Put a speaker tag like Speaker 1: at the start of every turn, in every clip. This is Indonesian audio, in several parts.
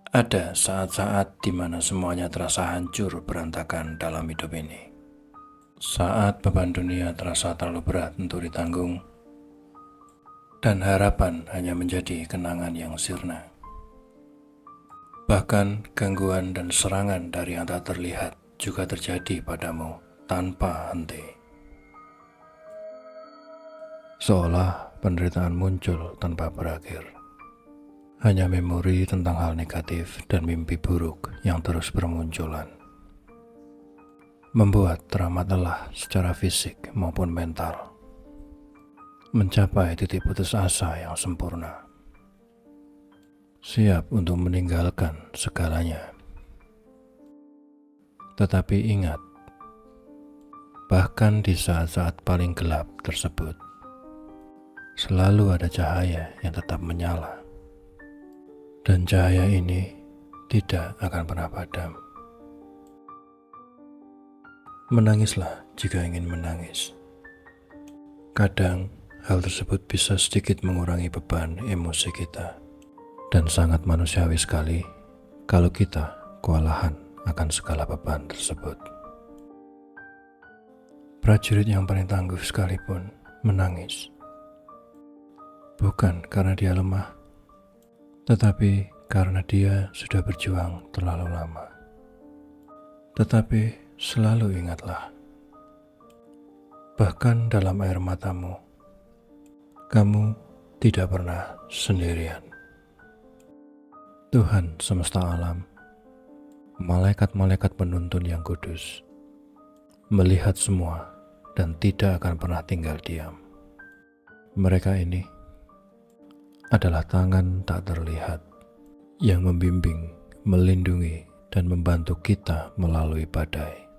Speaker 1: Ada saat-saat di mana semuanya terasa hancur berantakan dalam hidup ini. Saat beban dunia terasa terlalu berat untuk ditanggung, dan harapan hanya menjadi kenangan yang sirna. Bahkan gangguan dan serangan dari yang tak terlihat juga terjadi padamu tanpa henti. Seolah penderitaan muncul tanpa berakhir. Hanya memori tentang hal negatif dan mimpi buruk yang terus bermunculan. Membuat teramat lelah secara fisik maupun mental. Mencapai titik putus asa yang sempurna. Siap untuk meninggalkan segalanya. Tetapi ingat, bahkan di saat-saat paling gelap tersebut, selalu ada cahaya yang tetap menyala. Dan cahaya ini tidak akan pernah padam. Menangislah jika ingin menangis. Kadang hal tersebut bisa sedikit mengurangi beban emosi kita. Dan sangat manusiawi sekali kalau kita kewalahan akan segala beban tersebut. Prajurit yang paling tangguh sekalipun menangis. Bukan karena dia lemah, tetapi karena dia sudah berjuang terlalu lama. Tetapi selalu ingatlah, bahkan dalam air matamu, kamu tidak pernah sendirian. Tuhan semesta alam, malaikat-malaikat penuntun yang kudus, melihat semua dan tidak akan pernah tinggal diam. Mereka ini adalah tangan tak terlihat yang membimbing, melindungi, dan membantu kita melalui badai.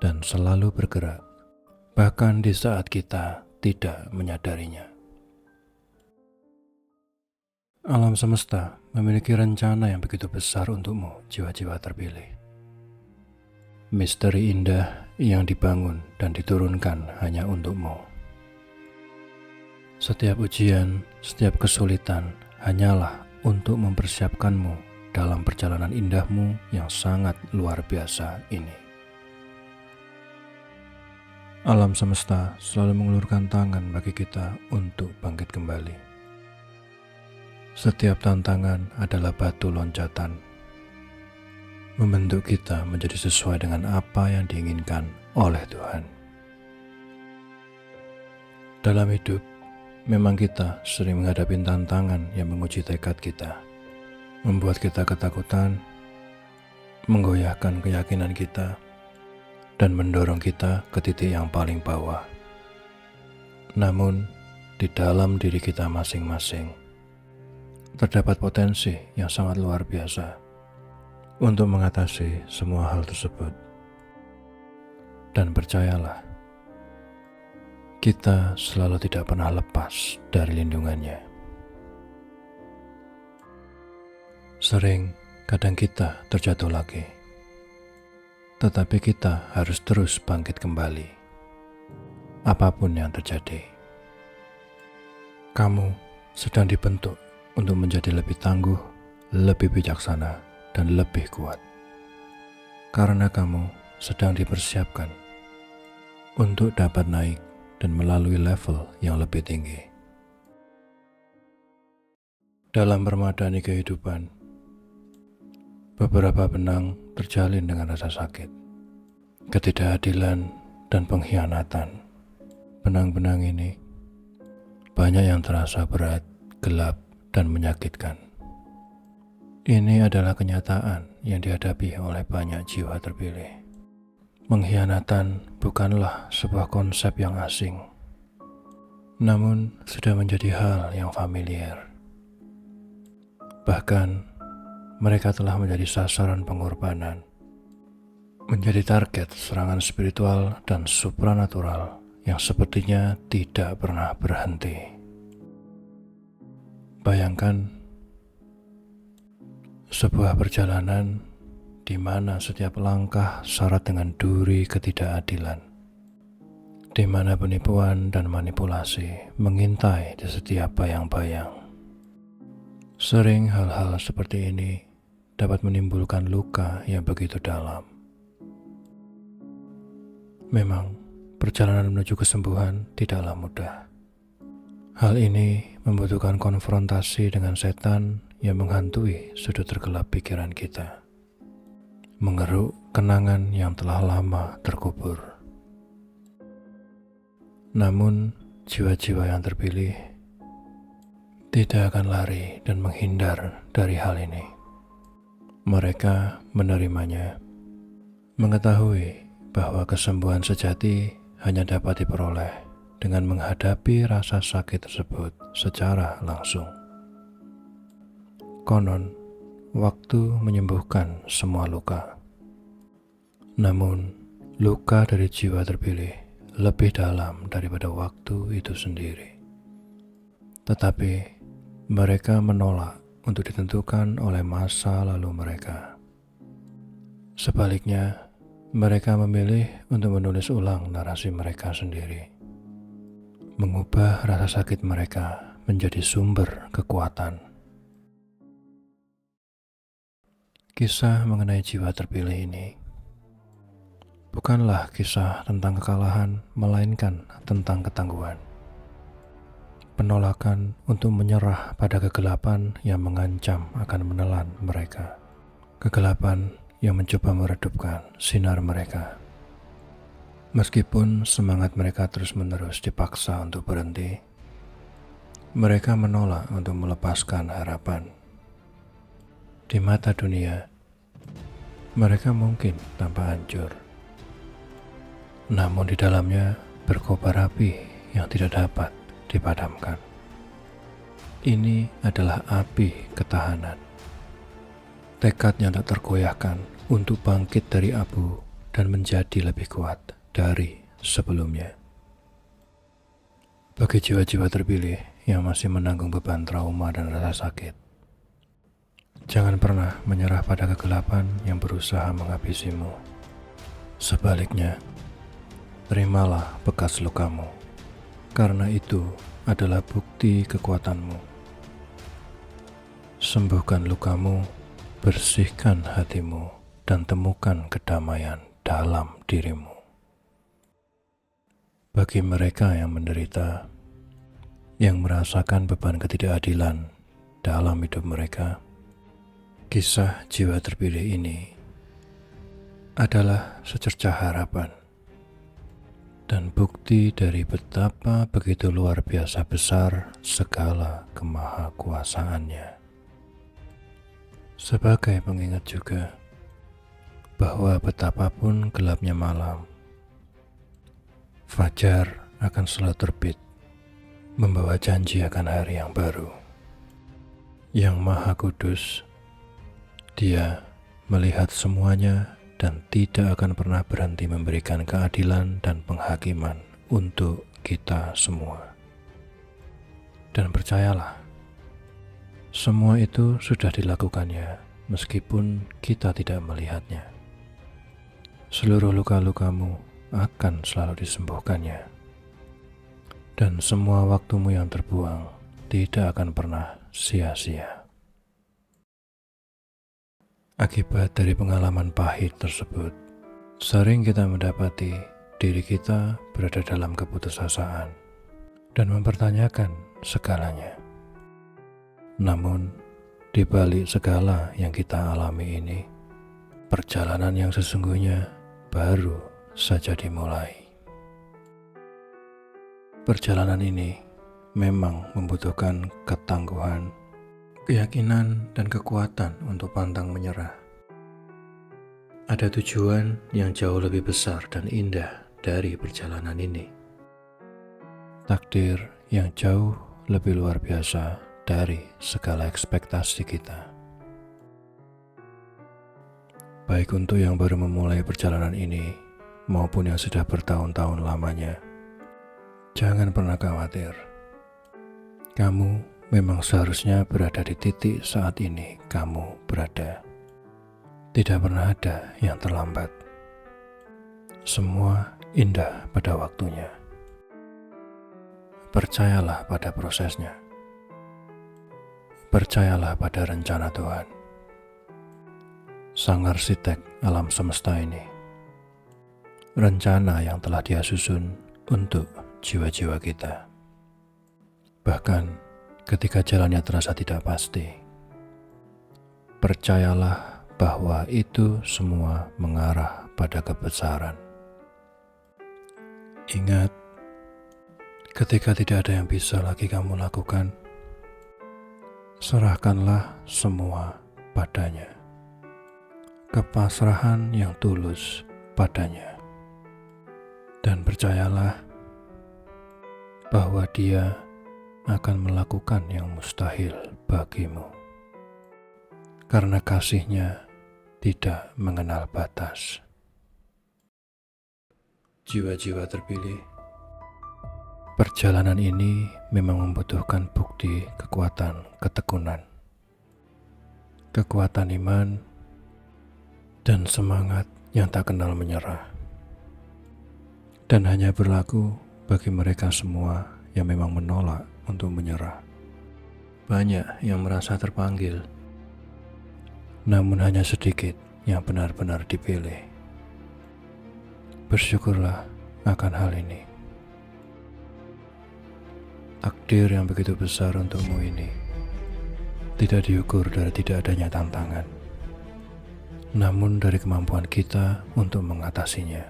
Speaker 1: Dan selalu bergerak, bahkan di saat kita tidak menyadarinya. Alam semesta memiliki rencana yang begitu besar untukmu, jiwa-jiwa terpilih. Misteri indah yang dibangun dan diturunkan hanya untukmu. Setiap ujian, setiap kesulitan hanyalah untuk mempersiapkanmu dalam perjalanan indahmu yang sangat luar biasa ini. Alam semesta selalu mengulurkan tangan bagi kita untuk bangkit kembali. Setiap tantangan adalah batu loncatan, membentuk kita menjadi sesuai dengan apa yang diinginkan oleh Tuhan. Dalam hidup, memang kita sering menghadapi tantangan yang menguji tekad kita, membuat kita ketakutan, menggoyahkan keyakinan kita, dan mendorong kita ke titik yang paling bawah. Namun, di dalam diri kita masing-masing, terdapat potensi yang sangat luar biasa untuk mengatasi semua hal tersebut. Dan percayalah, kita selalu tidak pernah lepas dari lindungannya. Sering, kadang kita terjatuh lagi, tetapi kita harus terus bangkit kembali, apapun yang terjadi. Kamu sedang dibentuk untuk menjadi lebih tangguh, lebih bijaksana, dan lebih kuat. Karena kamu sedang dipersiapkan untuk dapat naik dan melalui level yang lebih tinggi. Dalam permadani kehidupan, beberapa benang terjalin dengan rasa sakit, ketidakadilan, dan pengkhianatan. Benang-benang ini banyak yang terasa berat, gelap, dan menyakitkan. Ini adalah kenyataan yang dihadapi oleh banyak jiwa terpilih. Pengkhianatan bukanlah sebuah konsep yang asing, namun sudah menjadi hal yang familiar. Bahkan, mereka telah menjadi sasaran pengorbanan, menjadi target serangan spiritual dan supranatural yang sepertinya tidak pernah berhenti. Bayangkan sebuah perjalanan di mana setiap langkah syarat dengan duri ketidakadilan, di mana penipuan dan manipulasi mengintai di setiap bayang-bayang. Sering hal-hal seperti ini dapat menimbulkan luka yang begitu dalam. Memang, perjalanan menuju kesembuhan tidaklah mudah. Hal ini membutuhkan konfrontasi dengan setan yang menghantui sudut tergelap pikiran kita, mengeruk kenangan yang telah lama terkubur. Namun, jiwa-jiwa yang terpilih tidak akan lari dan menghindar dari hal ini. Mereka menerimanya, mengetahui bahwa kesembuhan sejati hanya dapat diperoleh dengan menghadapi rasa sakit tersebut secara langsung. Konon, waktu menyembuhkan semua luka. Namun, luka dari jiwa terpilih lebih dalam daripada waktu itu sendiri. Tetapi, mereka menolak untuk ditentukan oleh masa lalu mereka. Sebaliknya, mereka memilih untuk menulis ulang narasi mereka sendiri, mengubah rasa sakit mereka menjadi sumber kekuatan. Kisah mengenai jiwa terpilih ini bukanlah kisah tentang kekalahan, melainkan tentang ketangguhan. Penolakan untuk menyerah pada kegelapan yang mengancam akan menelan mereka. Kegelapan yang mencoba meredupkan sinar mereka. Meskipun semangat mereka terus-menerus dipaksa untuk berhenti, mereka menolak untuk melepaskan harapan. Di mata dunia, mereka mungkin tampak hancur. Namun di dalamnya berkobar api yang tidak dapat dipadamkan. Ini adalah api ketahanan. Tekad yang tak tergoyahkan untuk bangkit dari abu dan menjadi lebih kuat dari sebelumnya. Bagi jiwa-jiwa terpilih yang masih menanggung beban trauma dan rasa sakit, jangan pernah menyerah pada kegelapan yang berusaha menghabisimu. Sebaliknya, terimalah bekas lukamu, karena itu adalah bukti kekuatanmu. Sembuhkan lukamu, bersihkan hatimu, dan temukan kedamaian dalam dirimu. Bagi mereka yang menderita, yang merasakan beban ketidakadilan dalam hidup mereka, kisah jiwa terpilih ini adalah secercah harapan dan bukti dari betapa begitu luar biasa besar segala kemahakuasaannya. Sebagai pengingat juga bahwa betapapun gelapnya malam, fajar akan selalu terbit, membawa janji akan hari yang baru. Yang Maha Kudus, Dia melihat semuanya dan tidak akan pernah berhenti memberikan keadilan dan penghakiman untuk kita semua. Dan percayalah, semua itu sudah dilakukannya meskipun kita tidak melihatnya. Seluruh luka-lukamu akan selalu disembuhkannya. Dan semua waktumu yang terbuang tidak akan pernah sia-sia. Akibat dari pengalaman pahit tersebut, sering kita mendapati diri kita berada dalam keputusasaan dan mempertanyakan segalanya. Namun, di balik segala yang kita alami ini, perjalanan yang sesungguhnya baru saja dimulai. Perjalanan ini memang membutuhkan ketangguhan, keyakinan, dan kekuatan untuk pantang menyerah. Ada tujuan yang jauh lebih besar dan indah dari perjalanan ini. Takdir yang jauh lebih luar biasa dari segala ekspektasi kita. Baik untuk yang baru memulai perjalanan ini maupun yang sudah bertahun-tahun lamanya, jangan pernah khawatir. Kamu memang seharusnya berada di titik saat ini kamu berada. Tidak pernah ada yang terlambat. Semua indah pada waktunya. Percayalah pada prosesnya. Percayalah pada rencana Tuhan, Sang Arsitek alam semesta ini. Rencana yang telah Dia susun untuk jiwa-jiwa kita. Bahkan ketika jalannya terasa tidak pasti, percayalah bahwa itu semua mengarah pada kebesaran. Ingat, ketika tidak ada yang bisa lagi kamu lakukan, serahkanlah semua padanya. Kepasrahan yang tulus padanya. Dan percayalah bahwa Dia akan melakukan yang mustahil bagimu. Karena kasih-Nya tidak mengenal batas. Jiwa-jiwa terpilih, perjalanan ini memang membutuhkan bukti kekuatan ketekunan, kekuatan iman, dan semangat yang tak kenal menyerah. Dan hanya berlaku bagi mereka semua yang memang menolak untuk menyerah. Banyak yang merasa terpanggil, namun hanya sedikit yang benar-benar dipilih. Bersyukurlah akan hal ini. Takdir yang begitu besar untukmu ini tidak diukur dari tidak adanya tantangan, namun dari kemampuan kita untuk mengatasinya.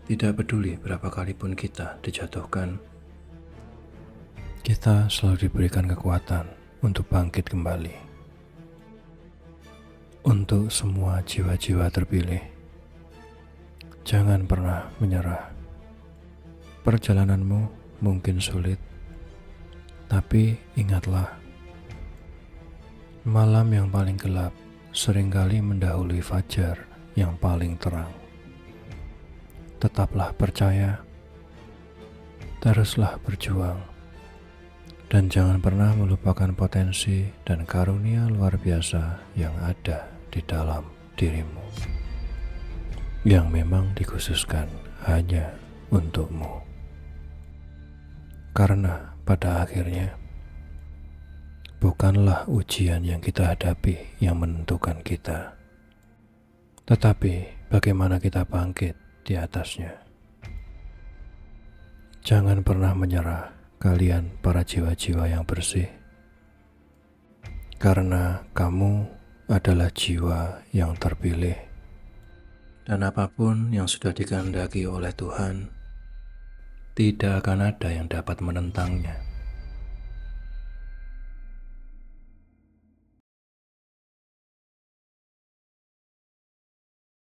Speaker 1: Tidak peduli berapa kali pun kita dijatuhkan, kita selalu diberikan kekuatan untuk bangkit kembali. Untuk semua jiwa-jiwa terpilih, jangan pernah menyerah. Perjalananmu mungkin sulit, tapi ingatlah, malam yang paling gelap seringkali mendahului fajar yang paling terang. Tetaplah percaya, teruslah berjuang, dan jangan pernah melupakan potensi dan karunia luar biasa yang ada di dalam dirimu, yang memang dikhususkan hanya untukmu. Karena pada akhirnya, bukanlah ujian yang kita hadapi yang menentukan kita, tetapi bagaimana kita bangkit di atasnya. Jangan pernah menyerah, kalian para jiwa-jiwa yang bersih, karena kamu adalah jiwa yang terpilih, dan apapun yang sudah dikehendaki oleh Tuhan, tidak akan ada yang dapat menentangnya.